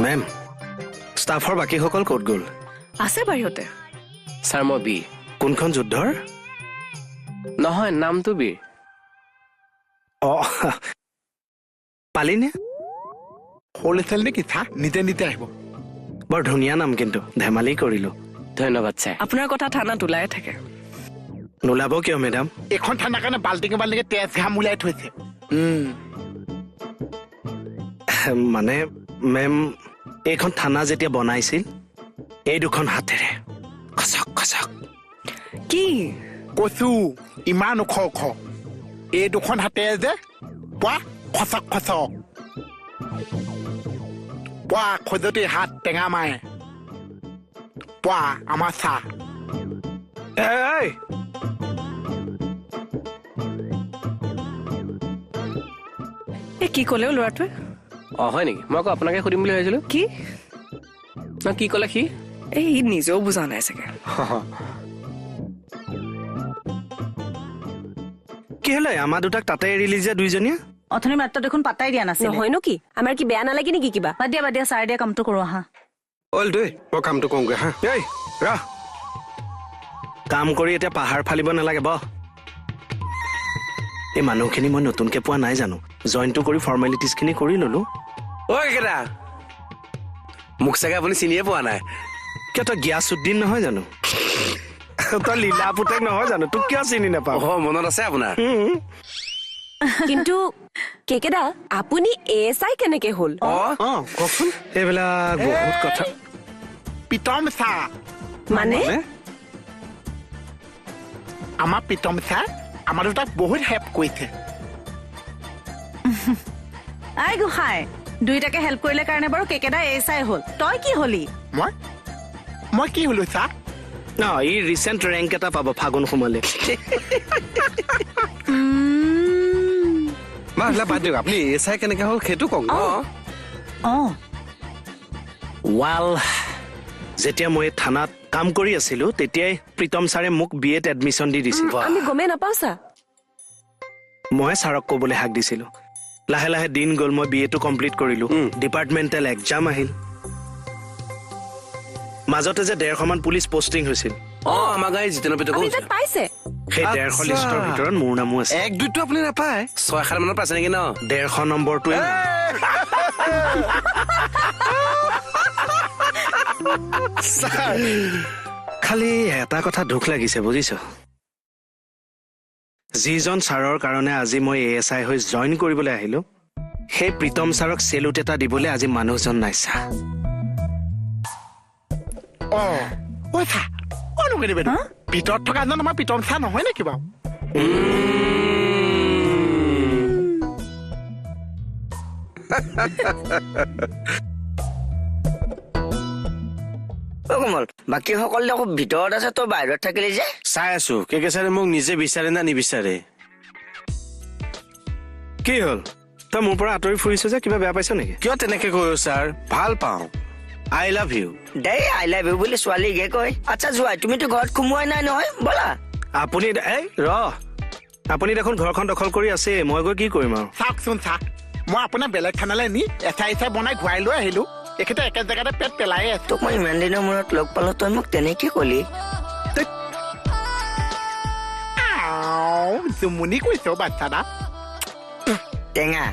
ma'am ষ্টাফৰ বাকীসকল ক'ত গ'ল আছে বাহিৰতে ছাৰ মই বি কোনখন যুদ্ধৰ নহয় নামটো বি পালিনে হ'লচেল নেকি চা নিজে নিজে আহিব বৰ ধুনীয়া নাম কিন্তু ধেমালি কৰিলো ধন্যবাদ ছাৰ আপোনাৰ কথা থানাত ওলাই থাকে নোলাব কিয় মেডাম এখন থানাৰ কাৰণে বাল্টিঙে বাল্টিঙে তেজ ঘাম ওলাই থৈছে মানে মেম এইখন থানা যেতিয়া বনাইছিল এই দুখন হাতেৰে খচক খচক কি কৈছো ইমান ওখ ওখ এই দুখন হাতেৰে যে পোৱা খচক খচক পোৱা খজতি হাত টেঙা মাৰে পোৱা আমাৰ চাহ এই এই কি ক'লেও ল'ৰাটোৱে অঁ হয় নেকি মই আকৌ আপোনাকে সুধিম বুলি ভাবিছিলোঁ কি কি ক'লে সি এই ই নিজেও বুজা নাই চাগে কি হ'লে আমাৰ দুটাক তাতে এৰিলি যে দুইজনীয়ে অথনি মাত্ৰ দেখোন পাতাই দিয়া নাছিল নহয়নো কি আমাৰ কি বেয়া নালাগে নেকি কিবা বাদ দিয়া ছাৰ দিয়া কামটো কৰো আহা অল দেই মই কামটো কৰোঁগৈ হা এই ৰ কাম কৰি এতিয়া পাহাৰ ফালিব নালাগে বহ এই মানুহখিনি মই নতুনকে পোৱা নাই জানো জইনটো কৰি ফৰ্মেলিটিজখিনি কৰি ললো ঐ কেইটা মোক চাগে আপুনি চিনিয়ে পোৱা নাই কিয় তই গিয়াছুদ্দিন নহয় জানো তই লীলা পুতেক নহয় জানো তোক কিয় চিনি নাপাওঁ অ মনত আছে আপোনাৰ কিন্তু কেকেদা আপুনি এএছআই কেনেকে হ'ল অ কওকচোন এইবিলাক বহুত কথা পিতম চাহ মানে আমাৰ পিতম চাহ আমাৰ দুটাক বহুত হেল্প কৰিছে আই গোসাঁই দুইটাকে হেল্প কৰিলে কাৰণে বাৰু কেকেদা এচাই হ'ল তই কি হলি মই কি হলো চাহ ন ই ৰিচেণ্ট ৰেংক এটা পাব ফাগুন সোমালে বাদ দিয়ক আপুনি এচাই কেনেকে হ'ল সেইটো কওক ৱাল যেতিয়া মই থানাত কাম কৰি আছিলো তেতিয়াই প্ৰীতম ছাৰে মোক বিএত এডমিশ্যন দি দিছিল আমি গমেই নাপাওঁ ছা মই ছাৰক ক'বলৈ হাক দিছিলো লাহে লাহে দিন গ'ল মই বিএটো কমপ্লিট কৰিলো ডিপাৰ্টমেণ্টেল এক্সাম আহিল মাজতে যে 150 মান পুলিচ পষ্টিং হৈছিল আমাৰ গাড়ী জিতেনৰ পেটক আপুনি তাত পাইছে সেই 150 লিষ্টৰ ভিতৰত মোৰ নামো আছে 1-2টো আপুনি নাপায় 6-7 মানত পাইছে নেকি ন 150 নম্বৰটোৱে খালি এটা কথা দুখ লাগিছে বুজিছ যিজন ছাৰৰ কাৰণে আজি মই এএছআই হৈ জইন কৰিবলৈ আহিলো সেই প্ৰীতম ছাৰক চেলুট এটা দিবলৈ আজি মানুহজন নাই চা ভিতৰত থকা এজন আমাৰ পিতম চাহ নহয় নেকি বাৰু কমল বাকী সকলে আকৌ ভিতৰত আছে তই বাহিৰত থাকিলি যে চাই আছো কেকে ছাৰে মোক নিজে বিচাৰে না নিবিচাৰে কি হ'ল তই মোৰ পৰা আঁতৰি ফুৰিছ যে কিবা বেয়া পাইছ নেকি কিয় তেনেকে কয় ছাৰ ভাল পাওঁ আই লাভ ইউ দেই আই লাভ ইউ বুলি ছোৱালীকে কয় আচ্ছা যোৱা তুমিতো ঘৰত সোমোৱাই নাই নহয় ব'লা আপুনি আপুনি দেখোন ঘৰখন দখল কৰি আছে মই গৈ কি কৰিম আৰু চাওকচোন চাহ মই আপোনাৰ বেলেগ থানালৈ নি এচাই বনাই ঘূৰাই লৈ আহিলো একেটা একে জেগাতে পেট পেলাই আছে তোক মই ইমান দিনৰ মূৰত লগ পালো তই মোক তেনেকে কলি জুমুনি কৈছ বাচ্চাটা টেঙা